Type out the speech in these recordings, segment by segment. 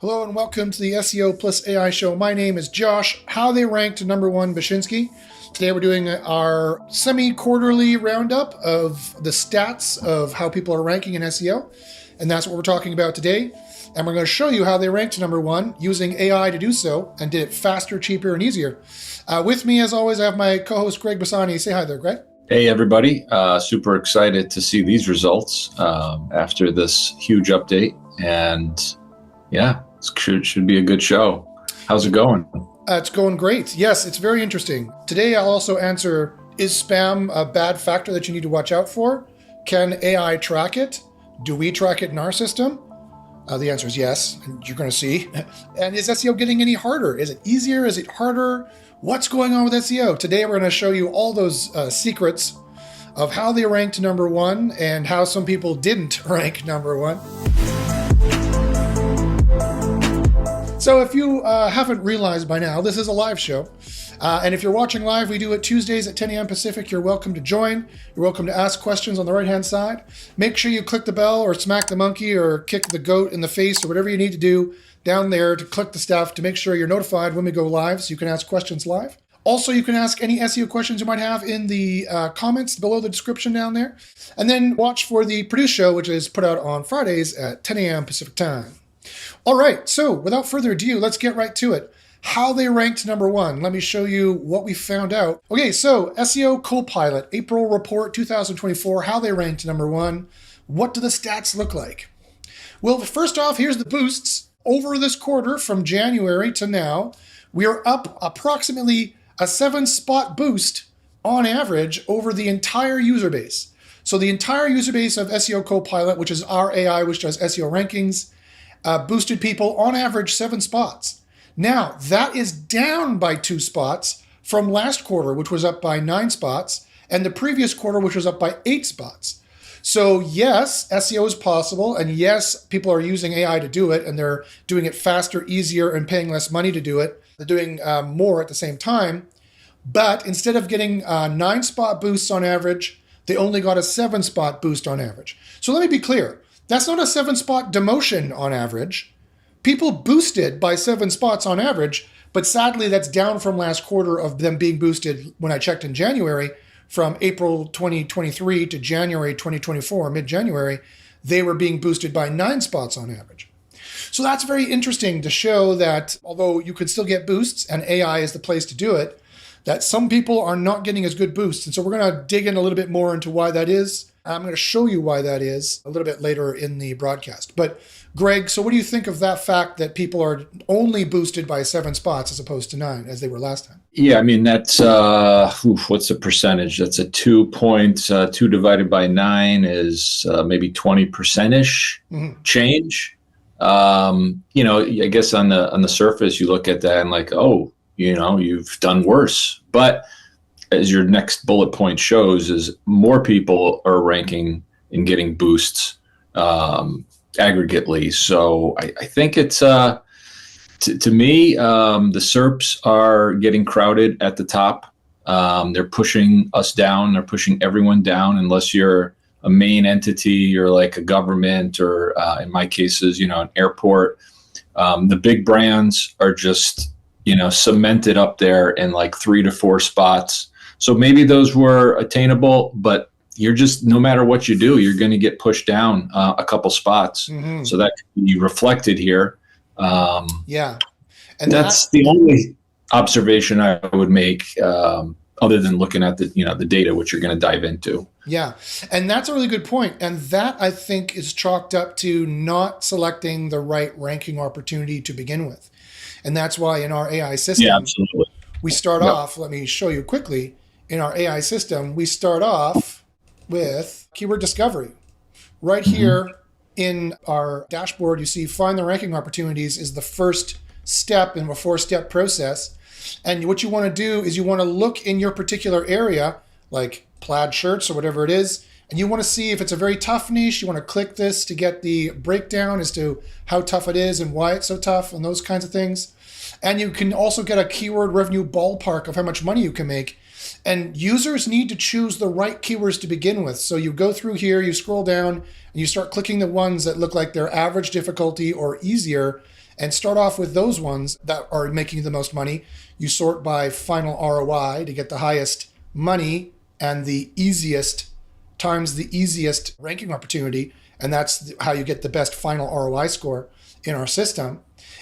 Hello and welcome to the SEO plus AI show. My name is Josh. How they ranked number one Bashinsky. Today we're doing our semi-quarterly roundup of the stats of how people are ranking in SEO. And that's what we're talking about today. And we're going to show you how they ranked number one using AI to do so and did it faster, cheaper, and easier. With me, as always, I have my co-host Greg Bassani. Say hi there, Greg. Hey, everybody. Super excited to see these results after this huge update. And yeah, it should be a good show. How's it going? It's going great. Yes, it's very interesting. Today I'll also answer, is spam a bad factor that you need to watch out for? Can AI track it? Do we track it in our system? The answer is yes, and you're going to see. And is SEO getting any harder? Is it easier? Is it harder? What's going on with SEO? Today we're going to show you all those secrets of how they ranked number one and how some people didn't rank number one. So if you haven't realized by now, this is a live show. And if you're watching live, we do it Tuesdays at 10 a.m. Pacific. You're welcome to join. You're welcome to ask questions on the right-hand side. Make sure you click the bell or smack the monkey or kick the goat in the face or whatever you need to do down there to click the stuff to make sure you're notified when we go live so you can ask questions live. Also, you can ask any SEO questions you might have in the comments below the description down there. And then watch for the produced show, which is put out on Fridays at 10 a.m. Pacific time. All right, so without further ado, let's get right to it. How they ranked number one. Let me show you what we found out. Okay, so SEO Copilot, April report 2024, how they ranked number one. What do the stats look like? Well, first off, here's the boosts. Over this quarter from January to now, we are up approximately a 7-spot boost on average over the entire user base. So the entire user base of SEO Copilot, which is our AI, which does SEO rankings, boosted people on average 7 spots. Now, that is down by 2 spots from last quarter, which was up by 9 spots, and the previous quarter, which was up by 8 spots. So yes, SEO is possible, and yes, people are using AI to do it, and they're doing it faster, easier, and paying less money to do it. They're doing more at the same time. But instead of getting 9-spot boosts on average, they only got a 7-spot boost on average. So let me be clear. That's not a 7-spot demotion on average. People boosted by 7 spots on average, but sadly that's down from last quarter of them being boosted when I checked in January. From April 2023 to January 2024, mid-January, they were being boosted by 9 spots on average. So that's very interesting to show that although you could still get boosts and AI is the place to do it, that some people are not getting as good boosts. And so we're going to dig in a little bit more into why that is. I'm going to show you why that is a little bit later in the broadcast. But Greg, so what do you think of that fact that people are only boosted by 7 spots as opposed to 9 as they were last time? Yeah, I mean, that's, what's the percentage? That's a 2 divided by 9 is maybe 20%-ish change. I guess on the surface, you look at that and like, oh, you've done worse. But as your next bullet point shows, is more people are ranking and getting boosts aggregately. So I think it's, to me, the SERPs are getting crowded at the top. They're pushing us down. They're pushing everyone down unless you're a main entity or like a government or in my cases, an airport. The big brands are just, cemented up there in like 3 to 4 spots. So maybe those were attainable, but you're just, no matter what you do, you're going to get pushed down a couple spots. So that can be reflected here. Yeah. And that's the only observation I would make, other than looking at the data, which you're going to dive into. Yeah. And that's a really good point. And that I think is chalked up to not selecting the right ranking opportunity to begin with. And that's why in our AI system, we start off, let me show you quickly, in our AI system, we start off with keyword discovery. Right here in our dashboard, you see find the ranking opportunities is the first step in a 4-step process. And what you want to do is you want to look in your particular area, like plaid shirts or whatever it is, and you want to see if it's a very tough niche. You want to click this to get the breakdown as to how tough it is and why it's so tough and those kinds of things. And you can also get a keyword revenue ballpark of how much money you can make. And users need to choose the right keywords to begin with. So you go through here, you scroll down, and you start clicking the ones that look like they're average difficulty or easier. and start off with those ones that are making the most money. You sort by final ROI to get the highest money and the easiest times the easiest ranking opportunity. And that's how you get the best final ROI score in our system.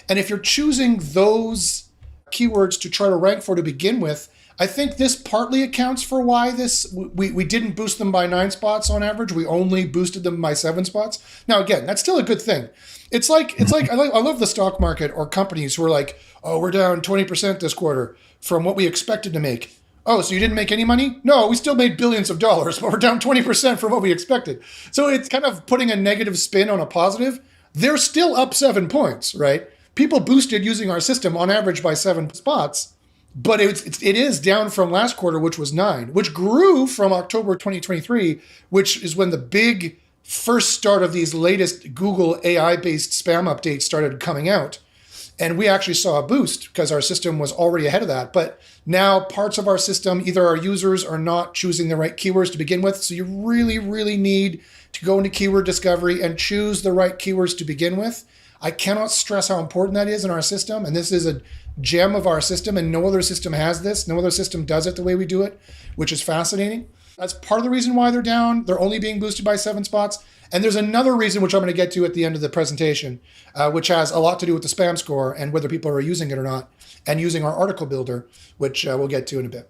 And if you're choosing those keywords to try to rank for to begin with, I think this partly accounts for why we didn't boost them by 9 spots on average. We only boosted them by 7 spots. Now, again, that's still a good thing. It's like I love the stock market or companies who are like, oh, we're down 20% this quarter from what we expected to make. Oh, so you didn't make any money? No, we still made billions of dollars, but we're down 20% from what we expected. So it's kind of putting a negative spin on a positive. They're still up 7 points, right? People boosted using our system on average by 7 spots. But it is down from last quarter, which was 9, which grew from October 2023, which is when the big first start of these latest Google AI-based spam updates started coming out. And we actually saw a boost because our system was already ahead of that. But now parts of our system, either our users are not choosing the right keywords to begin with. So you really, really need to go into keyword discovery and choose the right keywords to begin with. I cannot stress how important that is in our system. And this is a gem of our system, and no other system has this. No other system does it the way we do it, which is fascinating. That's part of the reason why they're down. They're only being boosted by 7 spots. And there's another reason, which I'm going to get to at the end of the presentation, which has a lot to do with the spam score and whether people are using it or not, and using our article builder, which we'll get to in a bit.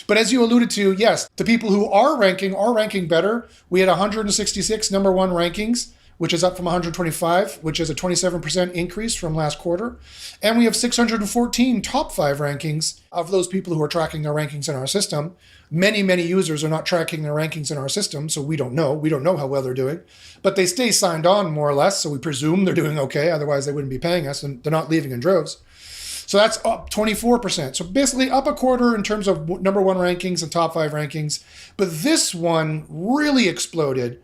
But as you alluded to, yes, the people who are ranking better. We had 166 number 1 rankings, which is up from 125, which is a 27% increase from last quarter. And we have 614 top 5 rankings of those people who are tracking their rankings in our system. Many, many users are not tracking their rankings in our system, so we don't know. We don't know how well they're doing. But they stay signed on more or less, so we presume they're doing okay. Otherwise, they wouldn't be paying us, and they're not leaving in droves. So that's up 24%. So basically up a quarter in terms of number 1 rankings and top 5 rankings. But this one really exploded.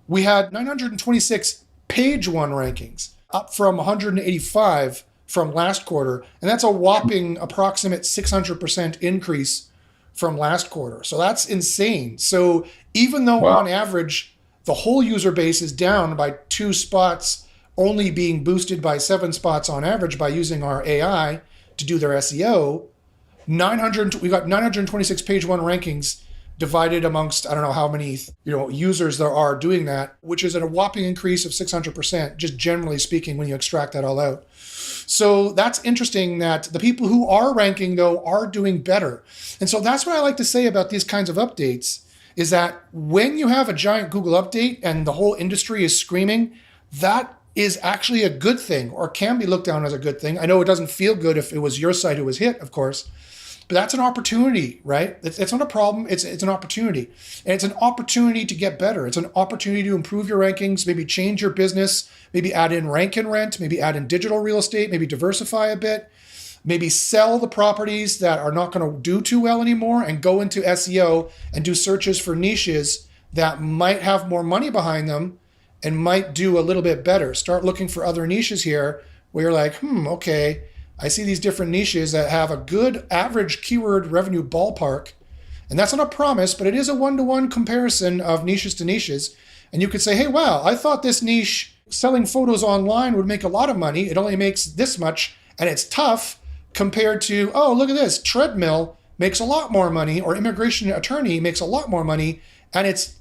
We had 926 page 1 rankings, up from 185 from last quarter. And that's a whopping approximate 600% increase from last quarter. So that's insane. So even though on average, the whole user base is down by 2 spots, only being boosted by 7 spots on average by using our AI to do their SEO, we got 926 page 1 rankings divided amongst, I don't know how many users there are doing that, which is a whopping increase of 600%, just generally speaking, when you extract that all out. So that's interesting that the people who are ranking, though, are doing better. And so that's what I like to say about these kinds of updates, is that when you have a giant Google update and the whole industry is screaming, that is actually a good thing, or can be looked down as a good thing. I know it doesn't feel good if it was your site who was hit, of course. But that's an opportunity, right? It's not a problem. It's an opportunity. And it's an opportunity to get better. It's an opportunity to improve your rankings, maybe change your business, maybe add in rank and rent, maybe add in digital real estate, maybe diversify a bit, maybe sell the properties that are not going to do too well anymore and go into SEO and do searches for niches that might have more money behind them and might do a little bit better. Start looking for other niches here where you're like, okay, I see these different niches that have a good average keyword revenue ballpark. And that's not a promise, but it is a 1-to-1 comparison of niches to niches. And you could say, hey, wow, I thought this niche selling photos online would make a lot of money. It only makes this much, and it's tough compared to, oh, look at this, treadmill makes a lot more money, or immigration attorney makes a lot more money, and it's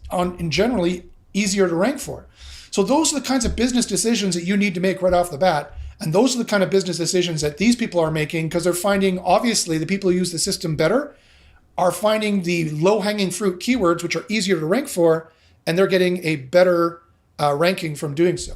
generally easier to rank for. So those are the kinds of business decisions that you need to make right off the bat. And those are the kind of business decisions that these people are making, because they're finding, obviously, the people who use the system better are finding the low-hanging fruit keywords, which are easier to rank for, and they're getting a better ranking from doing so.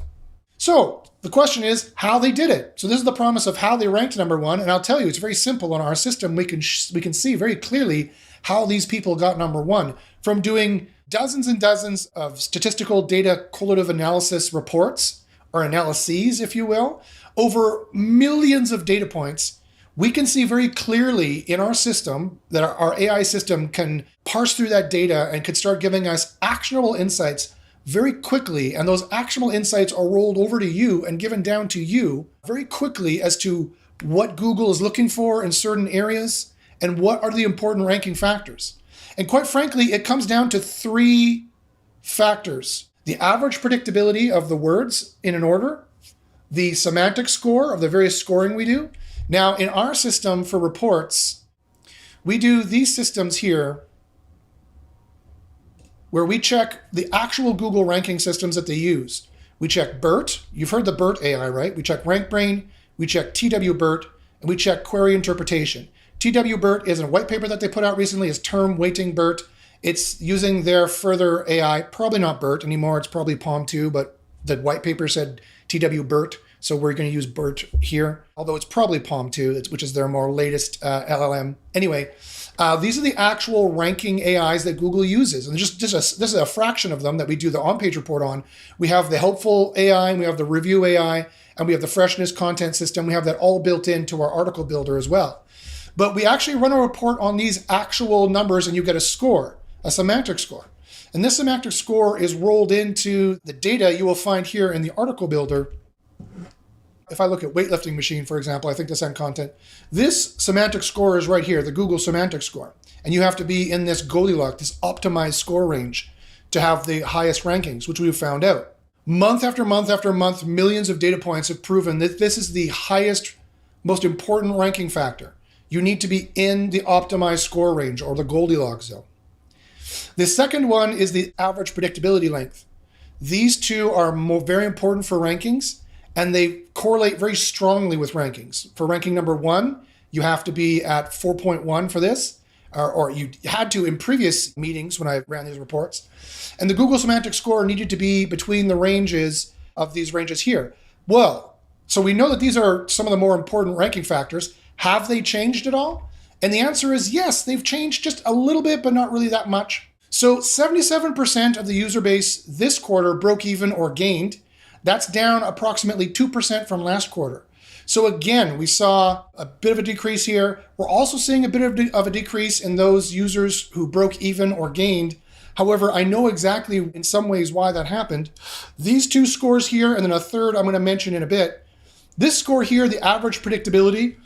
So the question is how they did it. So this is the promise of how they ranked number 1. And I'll tell you, it's very simple. On our system, we can see very clearly how these people got number 1 from doing dozens and dozens of statistical data correlative analysis reports, or analyses, if you will, over millions of data points. We can see very clearly in our system that our AI system can parse through that data and could start giving us actionable insights very quickly. And those actionable insights are rolled over to you and given down to you very quickly as to what Google is looking for in certain areas and what are the important ranking factors. And quite frankly, it comes down to 3 factors: the average predictability of the words in an order, the semantic score of the various scoring we do. Now, in our system for reports, we do these systems here where we check the actual Google ranking systems that they use. We check BERT. You've heard the BERT AI, right? We check RankBrain, we check TW-BERT, and we check query interpretation. TW-BERT is a white paper that they put out recently, is term weighting BERT. It's using their further AI, probably not BERT anymore, it's probably PaLM 2, but the white paper said TW-BERT, so we're going to use BERT here, although it's probably PaLM 2, which is their more latest LLM. Anyway, these are the actual ranking AIs that Google uses, and this is a fraction of them that we do the on-page report on. We have the helpful AI, and we have the review AI, and we have the freshness content system. We have that all built into our article builder as well. But we actually run a report on these actual numbers, and you get a score, a semantic score. And this semantic score is rolled into the data you will find here in the article builder. If I look at weightlifting machine, for example, I think to send content, this semantic score is right here, the Google semantic score. And you have to be in this Goldilocks, this optimized score range to have the highest rankings, which we've found out. Month after month after month, millions of data points have proven that this is the highest, most important ranking factor. You need to be in the optimized score range or the Goldilocks zone. The second one is the average predictability length. These two are very important for rankings, and they correlate very strongly with rankings. For ranking number 1, you have to be at 4.1 for this, or you had to in previous meetings when I ran these reports. And the Google semantic score needed to be between the ranges of these ranges here. Well, so we know that these are some of the more important ranking factors. Have they changed at all? And the answer is yes, they've changed just a little bit, but not really that much. So 77% of the user base this quarter broke even or gained. That's down approximately 2% from last quarter. So again, we saw a bit of a decrease here. We're also seeing a bit of a decrease in those users who broke even or gained. However, I know exactly in some ways why that happened. These two scores here, and then a third I'm going to mention in a bit. This score here, the average predictability,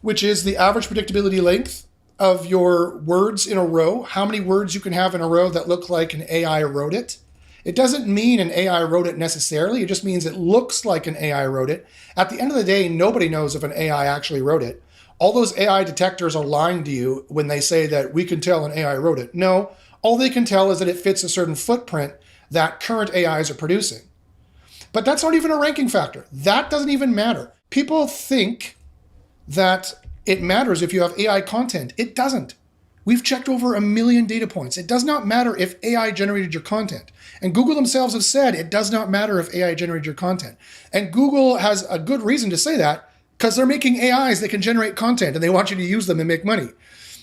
which is the average predictability length of your words in a row, how many words you can have in a row that look like an AI wrote it. It doesn't mean an AI wrote it necessarily. It just means it looks like an AI wrote it. At the end of the day, nobody knows if an AI actually wrote it. All those AI detectors are lying to you when they say that we can tell an AI wrote it. No, all they can tell is that it fits a certain footprint that current AIs are producing. But that's not even a ranking factor. That doesn't even matter. People think that it matters if you have AI content. It doesn't. We've checked over 1 million data points. It does not matter if AI generated your content. And Google themselves have said it does not matter if AI generated your content. And Google has a good reason to say that because they're making AIs that can generate content and they want you to use them and make money.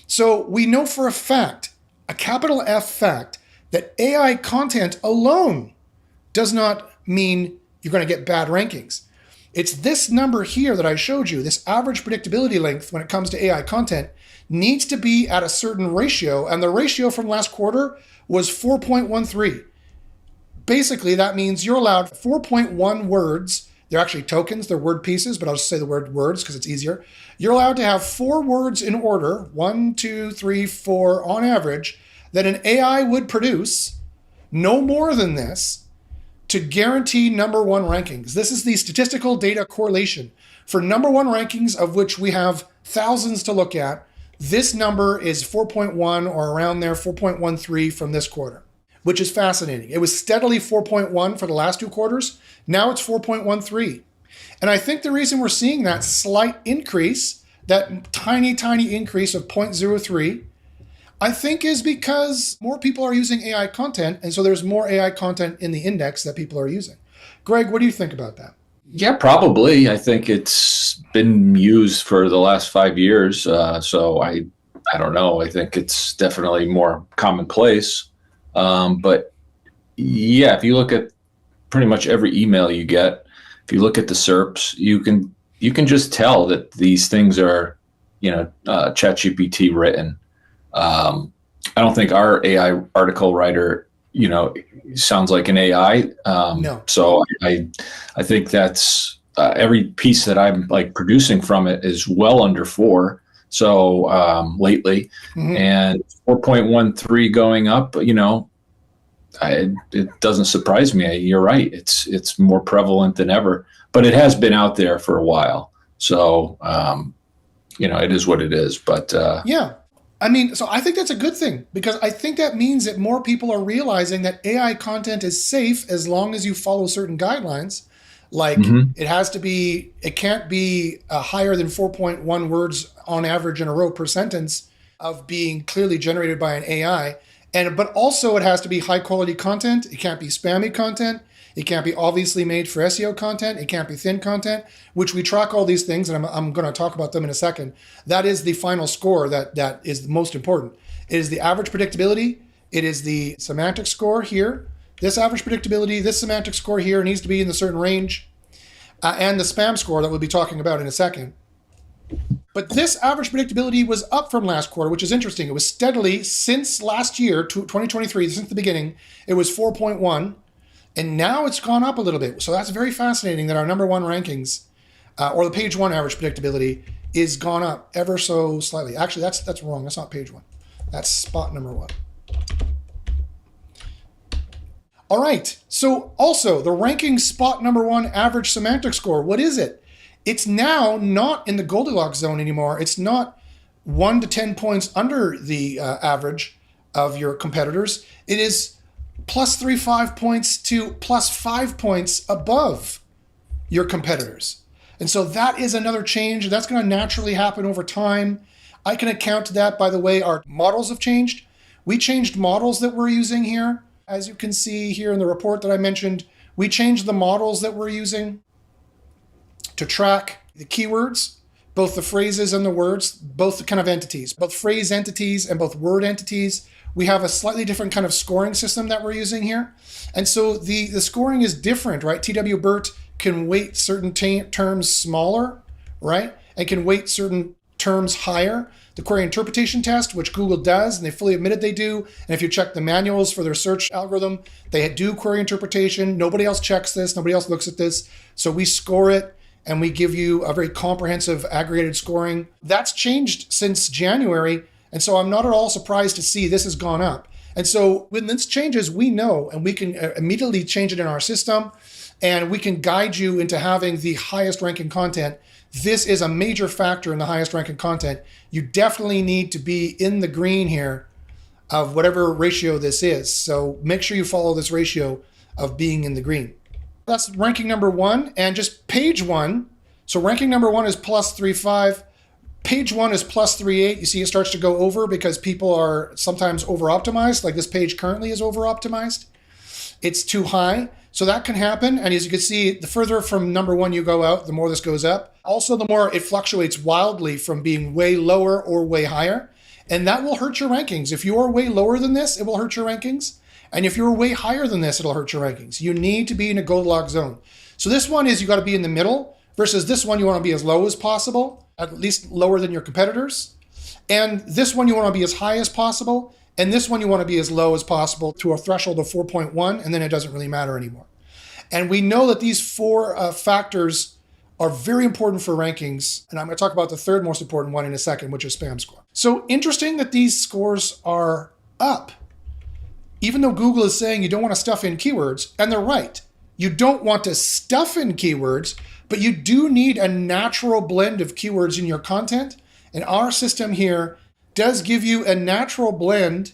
So we know for a fact, a capital F fact, that AI content alone does not mean you're going to get bad rankings. It's this number here that I showed you, this average predictability length when it comes to AI content needs to be at a certain ratio, and the ratio from last quarter was 4.13. Basically, that means you're allowed 4.1 words. They're actually tokens, they're word pieces, but I'll just say the word words because it's easier. You're allowed to have 4 words in order, 1, 2, 3, 4 on average, that an AI would produce, no more than this, to guarantee number 1 rankings. This is the statistical data correlation. For number 1 rankings, of which we have thousands to look at, this number is 4.1 or around there, 4.13 from this quarter, which is fascinating. It was steadily 4.1 for the last 2 quarters. Now it's 4.13. And I think the reason we're seeing that slight increase, that tiny increase of 0.03, I think is because more people are using AI content, and so there's more AI content in the index that people are using. Greg, what do you think about that? Yeah, probably. I think it's been used for the last 5 years. So I don't know. I think it's definitely more commonplace. But yeah, if you look at pretty much every email you get, if you look at the SERPs, you can just tell that these things are, ChatGPT written. I don't think our AI article writer, sounds like an AI. No. So I think that's every piece that I'm producing from it is well under 4. So lately, and 4.13 going up, it doesn't surprise me. You're right. It's more prevalent than ever, but it has been out there for a while. So, it is what it is. But yeah. I mean, so I think that's a good thing, because I think that means that more people are realizing that AI content is safe as long as you follow certain guidelines. Like it can't be higher than 4.1 words on average in a row per sentence of being clearly generated by an AI. But also it has to be high quality content. It can't be spammy content. It can't be obviously made for SEO content. It can't be thin content, which we track all these things, and I'm going to talk about them in a second. That is the final score that is the most important. It is the average predictability. It is the semantic score here. This average predictability, this semantic score here needs to be in a certain range, and the spam score that we'll be talking about in a second. But this average predictability was up from last quarter, which is interesting. It was steadily since last year, 2023, since the beginning, it was 4.1. And now it's gone up a little bit. So that's very fascinating that our number one rankings, or the page one average predictability, is gone up ever so slightly. Actually, that's wrong. That's not page one. That's spot number one. All right. So also the ranking spot number one average semantic score. What is it? It's now not in the Goldilocks zone anymore. It's not 1 to 10 points under the average of your competitors. It is +3.5 points to +5 points above your competitors. And so that is another change. That's going to naturally happen over time. I can account to that by the way our models have changed. We changed models that we're using here. As you can see here in the report that I mentioned, we changed the models that we're using to track the keywords, both the phrases and the words, both the kind of entities, both phrase entities and both word entities. We have a slightly different kind of scoring system that we're using here. And so the scoring is different, right? TW Burt can weight certain terms smaller, right? And can weight certain terms higher. The query interpretation test, which Google does, and they fully admitted they do. And if you check the manuals for their search algorithm, they do query interpretation. Nobody else checks this. Nobody else looks at this. So we score it and we give you a very comprehensive aggregated scoring. That's changed since January. And so I'm not at all surprised to see this has gone up. And so when this changes, we know, and we can immediately change it in our system, and we can guide you into having the highest ranking content. This is a major factor in the highest ranking content. You definitely need to be in the green here of whatever ratio this is. So make sure you follow this ratio of being in the green. That's ranking number one, and just page one. So ranking number one is +3.5. Page one is +3.8. You see it starts to go over because people are sometimes over-optimized, like this page currently is over-optimized. It's too high. So that can happen. And as you can see, the further from number one you go out, the more this goes up. Also, the more it fluctuates wildly from being way lower or way higher. And that will hurt your rankings. If you are way lower than this, it will hurt your rankings. And if you're way higher than this, it'll hurt your rankings. You need to be in a Goldilocks zone. So this one is you got to be in the middle, versus this one you want to be as low as possible, at least lower than your competitors. And this one you want to be as high as possible. And this one you want to be as low as possible to a threshold of 4.1, and then it doesn't really matter anymore. And we know that these four factors are very important for rankings. And I'm going to talk about the third most important one in a second, which is spam score. So interesting that these scores are up. Even though Google is saying you don't want to stuff in keywords, and they're right. You don't want to stuff in keywords, but you do need a natural blend of keywords in your content. And our system here does give you a natural blend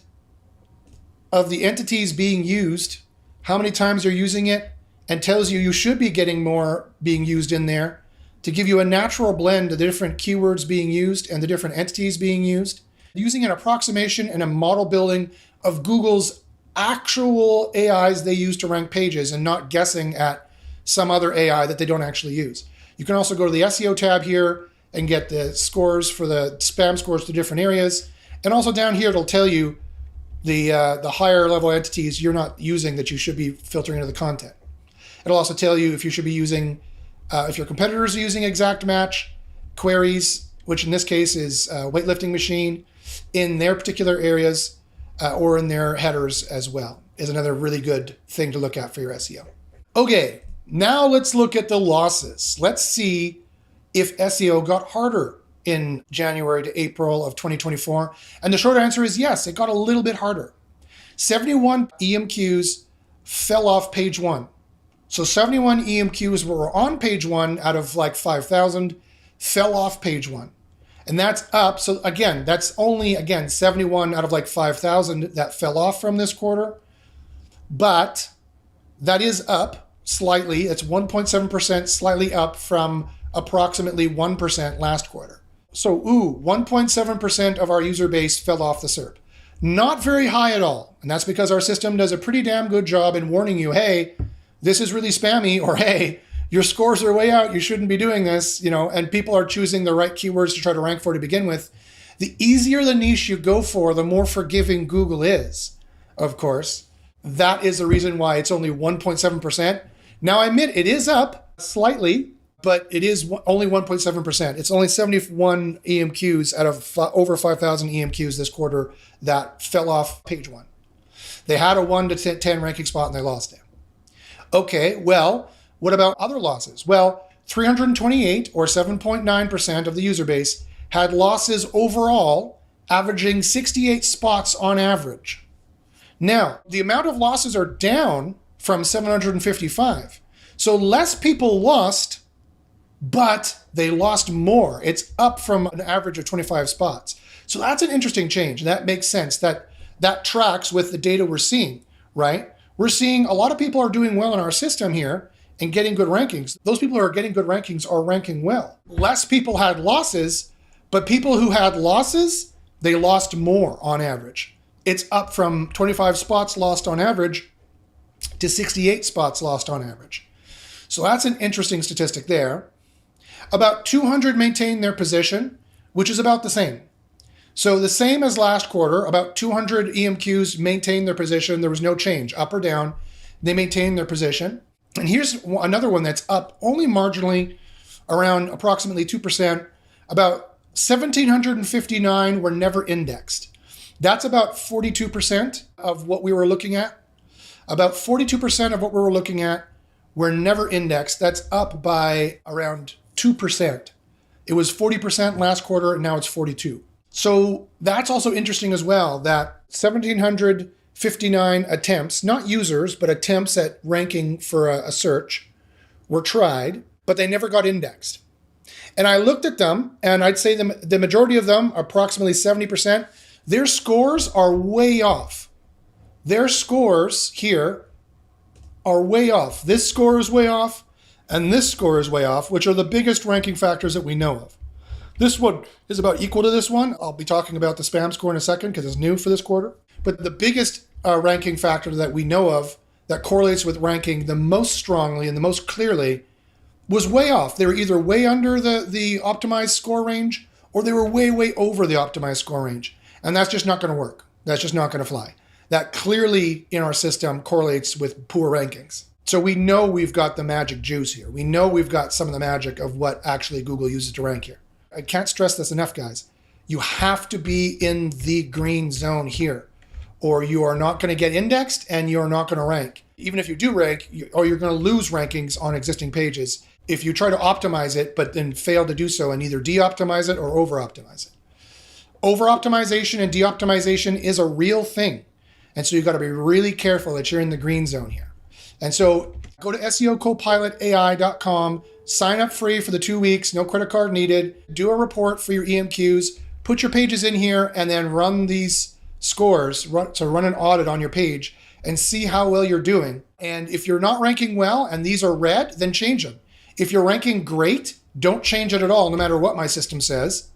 of the entities being used, how many times you're using it, and tells you you should be getting more being used in there to give you a natural blend of the different keywords being used and the different entities being used, using an approximation and a model building of Google's actual AIs they use to rank pages and not guessing at some other AI that they don't actually use. You can also go to the SEO tab here and get the scores for the spam scores to different areas. And also down here, it'll tell you the higher level entities you're not using that you should be filtering into the content. It'll also tell you if you should be using, if your competitors are using exact match queries, which in this case is weightlifting machine, in their particular areas or in their headers as well, is another really good thing to look at for your SEO. Okay, now let's look at the losses. Let's see if SEO got harder in January to April of 2024. And the short answer is yes, it got a little bit harder. 71 EMQs fell off page one. So 71 EMQs were on page one out of like 5,000 fell off page one. And that's up. So again, that's only, 71 out of like 5,000 that fell off from this quarter. But that is up slightly. It's 1.7%, slightly up from approximately 1% last quarter. So 1.7% of our user base fell off the SERP. Not very high at all. And that's because our system does a pretty damn good job in warning you, hey, this is really spammy, or hey, your scores are way out, you shouldn't be doing this, and people are choosing the right keywords to try to rank for to begin with. The easier the niche you go for, the more forgiving Google is, of course. That is the reason why it's only 1.7%. Now, I admit it is up slightly, but it is only 1.7%. It's only 71 EMQs out of over 5,000 EMQs this quarter that fell off page one. They had a 1 to 10 ranking spot and they lost it. Okay, well, what about other losses? Well, 328 or 7.9% of the user base had losses overall, averaging 68 spots on average. Now, the amount of losses are down from 755. So less people lost, but they lost more. It's up from an average of 25 spots. So that's an interesting change. That makes sense. That tracks with the data we're seeing, right? We're seeing a lot of people are doing well in our system here and getting good rankings. Those people who are getting good rankings are ranking well. Less people had losses, but people who had losses, they lost more on average. It's up from 25 spots lost on average to 68 spots lost on average. So that's an interesting statistic there. About 200 maintained their position, which is about the same. So the same as last quarter, about 200 EMQs maintained their position. There was no change, up or down. They maintained their position. And here's another one that's up only marginally, around approximately 2%. About 1,759 were never indexed. That's about 42% of what we were looking at. About 42% of what we were looking at were never indexed. That's up by around 2%. It was 40% last quarter, and now it's 42. So that's also interesting as well, that 1,759 attempts, not users, but attempts at ranking for a search were tried, but they never got indexed. And I looked at them, and I'd say the majority of them, approximately 70%, their scores are way off. Their scores here are way off. This score is way off, and this score is way off, which are the biggest ranking factors that we know of. This one is about equal to this one. I'll be talking about the spam score in a second because it's new for this quarter. But the biggest ranking factor that we know of that correlates with ranking the most strongly and the most clearly was way off. They were either way under the optimized score range, or they were way, way over the optimized score range. And that's just not going to work. That's just not going to fly. That clearly in our system correlates with poor rankings. So we know we've got the magic juice here. We know we've got some of the magic of what actually Google uses to rank here. I can't stress this enough, guys. You have to be in the green zone here, or you are not going to get indexed and you're not going to rank. Even if you do rank, you're going to lose rankings on existing pages if you try to optimize it, but then fail to do so and either de-optimize it or over-optimize it. Over-optimization and de-optimization is a real thing. And so you've got to be really careful that you're in the green zone here. And so go to SEOcopilotai.com, sign up free for the 2 weeks, no credit card needed, do a report for your EMQs, put your pages in here, and then run these scores, run an audit on your page and see how well you're doing. And if you're not ranking well and these are red, then change them. If you're ranking great, don't change it at all, no matter what my system says.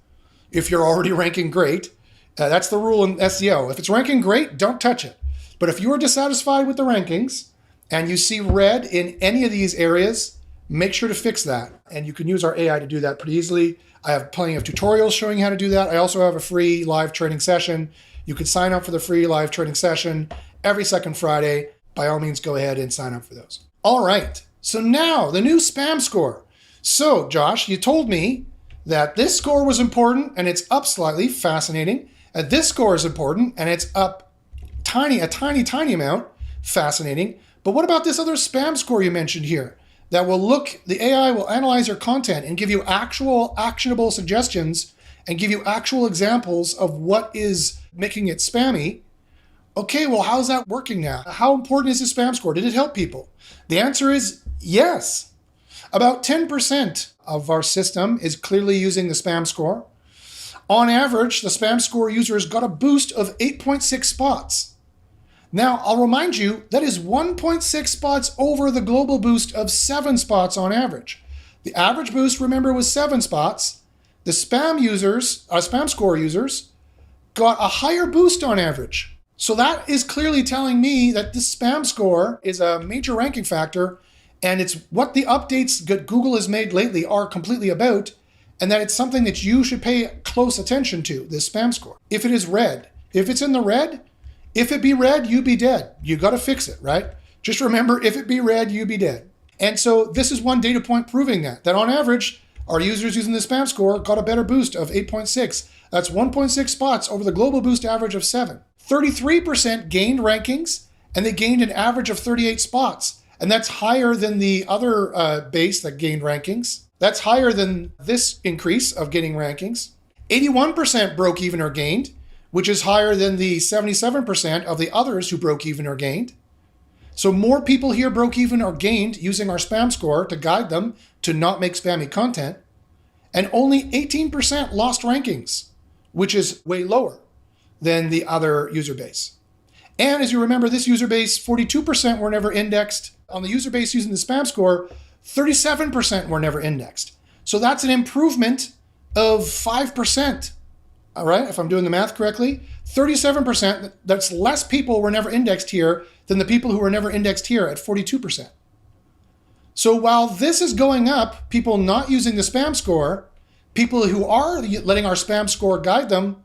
If you're already ranking great, that's the rule in SEO. If it's ranking great, don't touch it. But if you are dissatisfied with the rankings and you see red in any of these areas, make sure to fix that. And you can use our AI to do that pretty easily. I have plenty of tutorials showing you how to do that. I also have a free live training session. You can sign up for the free live training session every second Friday. By all means, go ahead and sign up for those. All right. So now the new spam score. So Josh, you told me that this score was important and it's up slightly. Fascinating. And this score is important and it's up a tiny amount. Fascinating. But what about this other spam score you mentioned here? That will the AI will analyze your content and give you actual actionable suggestions and give you actual examples of what is making it spammy. Okay, well, how's that working now? How important is the spam score? Did it help people? The answer is yes. About 10% of our system is clearly using the spam score. On average, the spam score users got a boost of 8.6 spots. Now, I'll remind you, that is 1.6 spots over the global boost of 7 spots on average. The average boost, remember, was 7 spots. The spam score users, got a higher boost on average. So that is clearly telling me that this spam score is a major ranking factor, and it's what the updates that Google has made lately are completely about, and that it's something that you should pay close attention to, this spam score. If it is red, if it's in the red, if it be red, you be dead. You got to fix it, right? Just remember, if it be red, you be dead. And so this is one data point proving that on average, our users using the spam score got a better boost of 8.6. That's 1.6 spots over the global boost average of 7. 33% gained rankings, and they gained an average of 38 spots. And that's higher than the other base that gained rankings. That's higher than this increase of getting rankings. 81% broke even or gained, which is higher than the 77% of the others who broke even or gained. So more people here broke even or gained using our spam score to guide them to not make spammy content. And only 18% lost rankings, which is way lower than the other user base. And as you remember, this user base, 42% were never indexed. On the user base using the spam score, 37% were never indexed. So that's an improvement of 5%. All right, if I'm doing the math correctly, 37%, that's less people were never indexed here than the people who were never indexed here at 42%. So while this is going up, people not using the spam score, people who are letting our spam score guide them,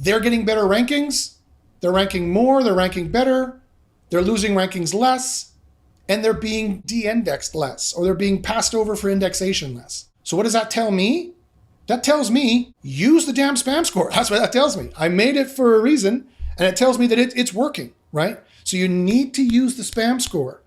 they're getting better rankings, they're ranking more, they're ranking better, they're losing rankings less, and they're being de-indexed less, or they're being passed over for indexation less. So what does that tell me? That tells me, use the damn spam score. That's what that tells me. I made it for a reason, and it tells me that it's working, right? So you need to use the spam score.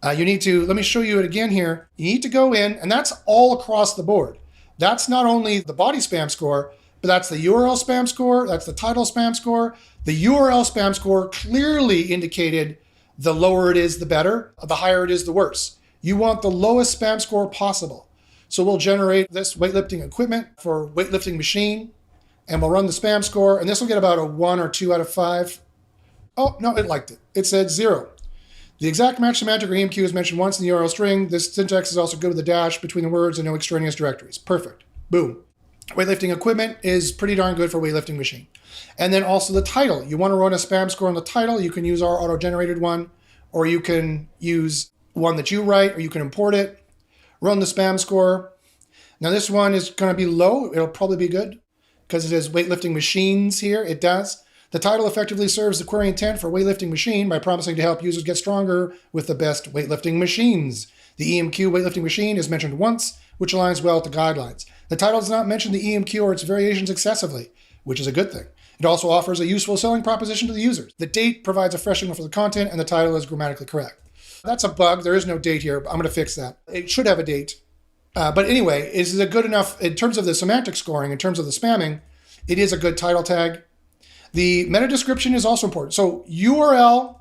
Let me show you it again here. You need to go in, and that's all across the board. That's not only the body spam score, but that's the URL spam score, that's the title spam score. The URL spam score clearly indicated the lower it is, the better. The higher it is, the worse. You want the lowest spam score possible. So we'll generate this weightlifting equipment for weightlifting machine, and we'll run the spam score, and this will get about a 1 or 2 out of 5. Oh, no, it liked it. It said 0. The exact match semantic or EMQ is mentioned once in the URL string. This syntax is also good with a dash between the words and no extraneous directories. Perfect. Boom. Weightlifting equipment is pretty darn good for weightlifting machine. And then also the title. You want to run a spam score on the title, you can use our auto-generated one, or you can use one that you write, or you can import it. Run the spam score. Now this one is going to be low. It'll probably be good because it has weightlifting machines here. It does. The title effectively serves the query intent for weightlifting machine by promising to help users get stronger with the best weightlifting machines. The EMQ weightlifting machine is mentioned once, which aligns well to guidelines. The title does not mention the EMQ or its variations excessively, which is a good thing. It also offers a useful selling proposition to the users. The date provides a fresh signal for the content, and the title is grammatically correct. That's a bug. There is no date here, but I'm going to fix that. It should have a date. But anyway, is it good enough in terms of the semantic scoring, in terms of the spamming? It is a good title tag. The meta description is also important. So URL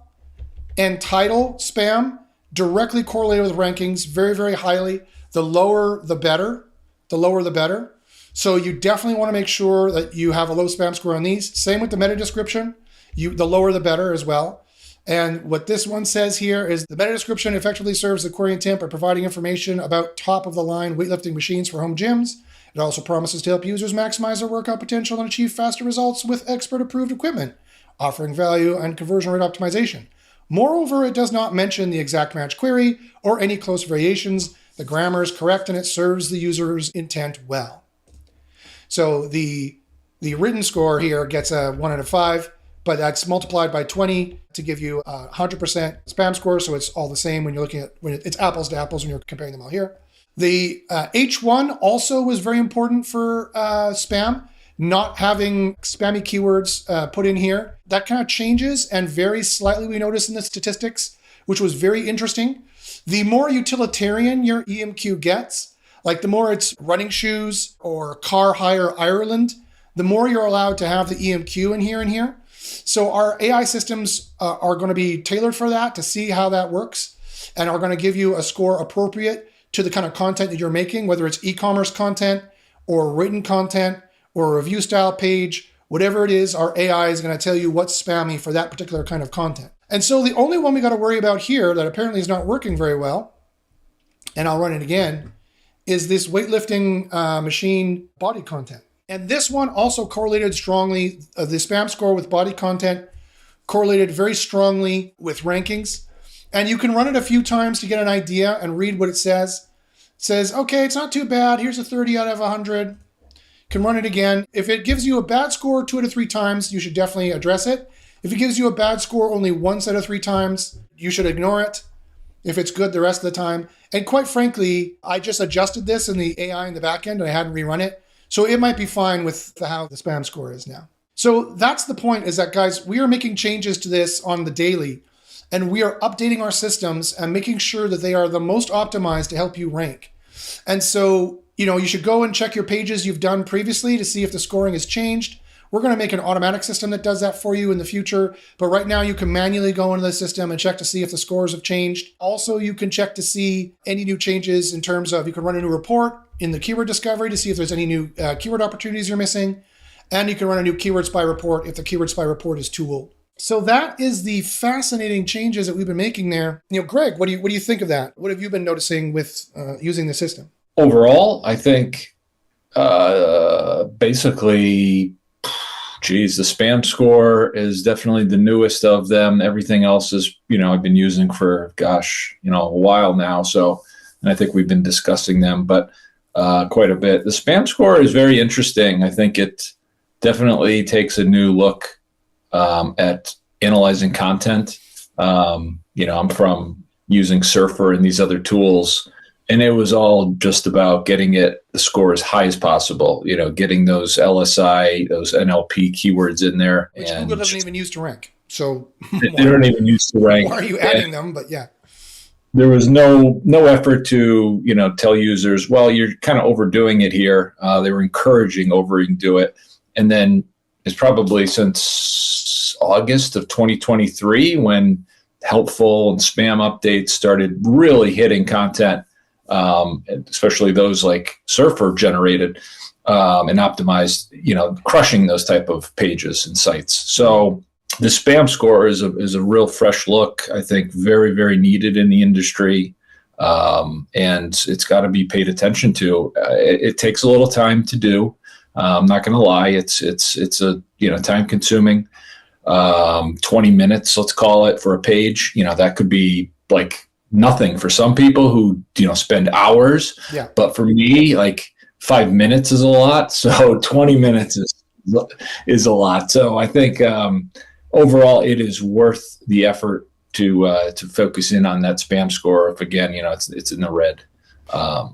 and title spam directly correlated with rankings very, very highly. The lower, the better. The lower, the better. So you definitely want to make sure that you have a low spam score on these. Same with the meta description. The lower, the better as well. And what this one says here is the meta description effectively serves the query intent by providing information about top-of-the-line weightlifting machines for home gyms. It also promises to help users maximize their workout potential and achieve faster results with expert-approved equipment, offering value and conversion rate optimization. Moreover, it does not mention the exact match query or any close variations. The grammar is correct and it serves the user's intent well. So the written score here gets a 1 out of 5. But that's multiplied by 20 to give you a 100% spam score. So it's all the same when you're looking at, it's apples to apples when you're comparing them all here. The H1 also was very important for spam, not having spammy keywords put in here. That kind of changes and varies slightly, we noticed in the statistics, which was very interesting. The more utilitarian your EMQ gets, like the more it's running shoes or car hire Ireland, the more you're allowed to have the EMQ in here and here. So our AI systems are going to be tailored for that, to see how that works, and are going to give you a score appropriate to the kind of content that you're making, whether it's e-commerce content or written content or a review style page, whatever it is, our AI is going to tell you what's spammy for that particular kind of content. And so the only one we got to worry about here that apparently is not working very well, and I'll run it again, is this weightlifting machine body content. And this one also correlated strongly, the spam score with body content correlated very strongly with rankings. And you can run it a few times to get an idea and read what it says. It says, okay, it's not too bad. Here's a 30 out of 100. Can run it again. If it gives you a bad score 2 out of 3 times, you should definitely address it. If it gives you a bad score only 1 out of 3 times, you should ignore it. If it's good the rest of the time. And quite frankly, I just adjusted this in the AI in the back end and I hadn't rerun it. So it might be fine with how the spam score is now. So that's the point, is that, guys, we are making changes to this on the daily, and we are updating our systems and making sure that they are the most optimized to help you rank. And so, you should go and check your pages you've done previously to see if the scoring has changed. We're going to make an automatic system that does that for you in the future. But right now you can manually go into the system and check to see if the scores have changed. Also, you can check to see any new changes in terms of, you can run a new report in the keyword discovery to see if there's any new keyword opportunities you're missing. And you can run a new keyword spy report if the keyword spy report is too old. So that is the fascinating changes that we've been making there. Greg, what do you think of that? What have you been noticing with using the system? Overall, I think basically, the spam score is definitely the newest of them. Everything else is, I've been using for, a while now. So, and I think we've been discussing them, but quite a bit. The spam score is very interesting. I think it definitely takes a new look at analyzing content. I'm from using Surfer and these other tools, and it was all just about getting the score as high as possible, getting those LSI, those NLP keywords in there. Which Google doesn't even use to rank. So they don't even use to rank. Why are you adding them? But yeah. There was no effort to, tell users, well, you're kind of overdoing it here. They were encouraging overdo it. And then it's probably since August of 2023 when helpful and spam updates started really hitting content, especially those like Surfer generated and optimized, crushing those type of pages and sites. So the spam score is a real fresh look, I think, very, very needed in the industry. And it's got to be paid attention to. It takes a little time to do. I'm not going to lie. It's a, time consuming, 20 minutes, let's call it, for a page. That could be like nothing for some people who, spend hours. Yeah. But for me, like 5 minutes is a lot. So 20 minutes is a lot. So I think, overall, it is worth the effort to focus in on that spam score. If again, it's in the red.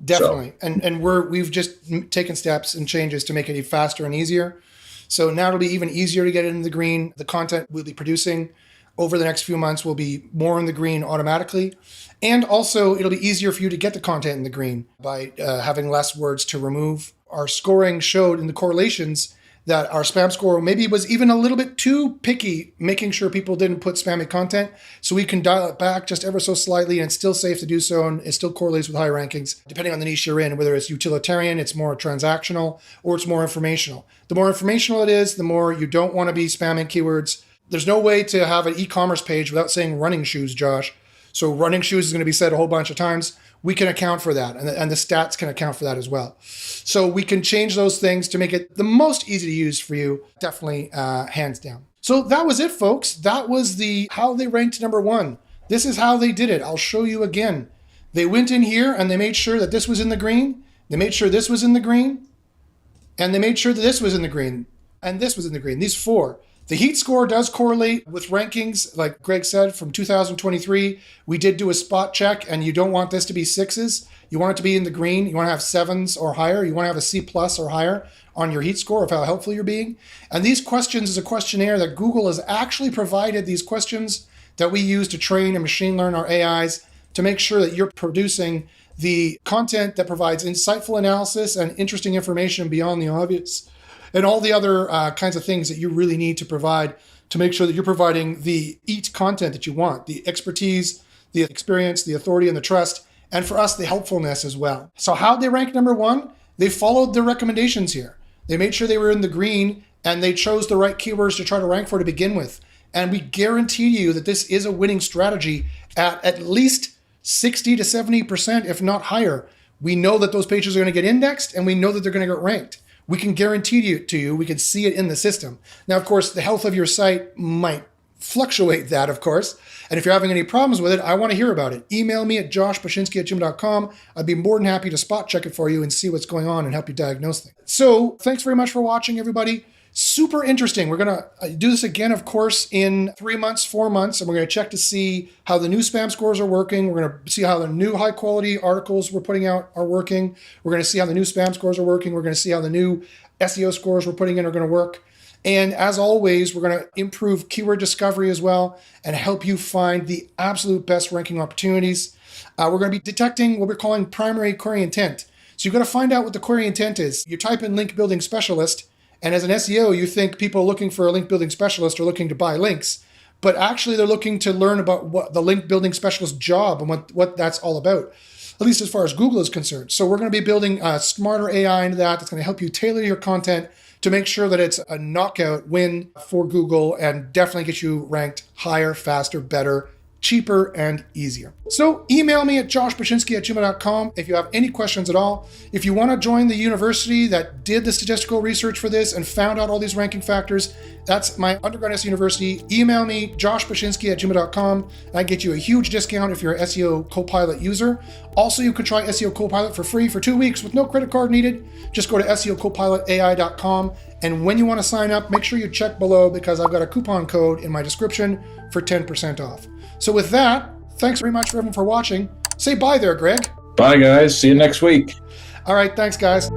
Definitely, so. And we've just taken steps and changes to make it faster and easier. So now it'll be even easier to get it in the green. The content we'll be producing over the next few months will be more in the green automatically, and also it'll be easier for you to get the content in the green by having less words to remove. Our scoring showed in the correlations that our spam score maybe was even a little bit too picky, making sure people didn't put spammy content. So we can dial it back just ever so slightly, and it's still safe to do so, and it still correlates with high rankings, depending on the niche you're in, whether it's utilitarian, it's more transactional, or it's more informational. The more informational it is, the more you don't want to be spamming keywords. There's no way to have an e-commerce page without saying running shoes, Josh. So running shoes is going to be said a whole bunch of times. We can account for that, and the stats can account for that as well. So we can change those things to make it the most easy to use for you, definitely hands down. So that was it, folks. That was how they ranked number 1. This is how they did it. I'll show you again. They went in here and they made sure that this was in the green. They made sure this was in the green. And they made sure that this was in the green. And this was in the green. These 4. The heat score does correlate with rankings, like Greg said, from 2023. We did do a spot check, and you don't want this to be 6s. You want it to be in the green. You want to have 7s or higher. You want to have a C+ or higher on your heat score of how helpful you're being. And these questions is a questionnaire that Google has actually provided, these questions that we use to train and machine learn our AIs to make sure that you're producing the content that provides insightful analysis and interesting information beyond the obvious, and all the other kinds of things that you really need to provide to make sure that you're providing the EAT content that you want, the expertise, the experience, the authority, and the trust, and for us, the helpfulness as well. So how'd they rank number one? They followed the recommendations here. They made sure they were in the green, and they chose the right keywords to try to rank for to begin with. And we guarantee you that this is a winning strategy at least 60 to 70%, if not higher. We know that those pages are going to get indexed, and we know that they're going to get ranked. We can guarantee you, we can see it in the system. Now, of course, the health of your site might fluctuate that, of course. And if you're having any problems with it, I want to hear about it. Email me at joshpashinsky@gmail.com. I'd be more than happy to spot check it for you and see what's going on and help you diagnose things. So thanks very much for watching, everybody. Super interesting. We're going to do this again, of course, in 3 months, 4 months, and we're going to check to see how the new spam scores are working. We're going to see how the new high quality articles we're putting out are working. We're going to see how the new spam scores are working. We're going to see how the new SEO scores we're putting in are going to work. And as always, we're going to improve keyword discovery as well and help you find the absolute best ranking opportunities. We're going to be detecting what we're calling primary query intent. So you've got to find out what the query intent is. You type in link building specialist, and as an SEO, you think people looking for a link building specialist are looking to buy links, but actually they're looking to learn about what the link building specialist job and what that's all about, at least as far as Google is concerned. So we're going to be building a smarter AI into that. That's going to help you tailor your content to make sure that it's a knockout win for Google and definitely get you ranked higher, faster, better, cheaper, and easier. So email me at joshpashinsky@gmail.com if you have any questions at all. If you want to join the university that did the statistical research for this and found out all these ranking factors, that's my undergrad SEO university. Email me, joshpashinsky@gmail.com. I get you a huge discount if you're an SEO Copilot user. Also, you can try SEO Copilot for free for 2 weeks with no credit card needed. Just go to SEOCopilotai.com. And when you want to sign up, make sure you check below because I've got a coupon code in my description for 10% off. So with that, thanks very much for everyone for watching. Say bye there, Greg. Bye, guys. See you next week. All right, thanks, guys.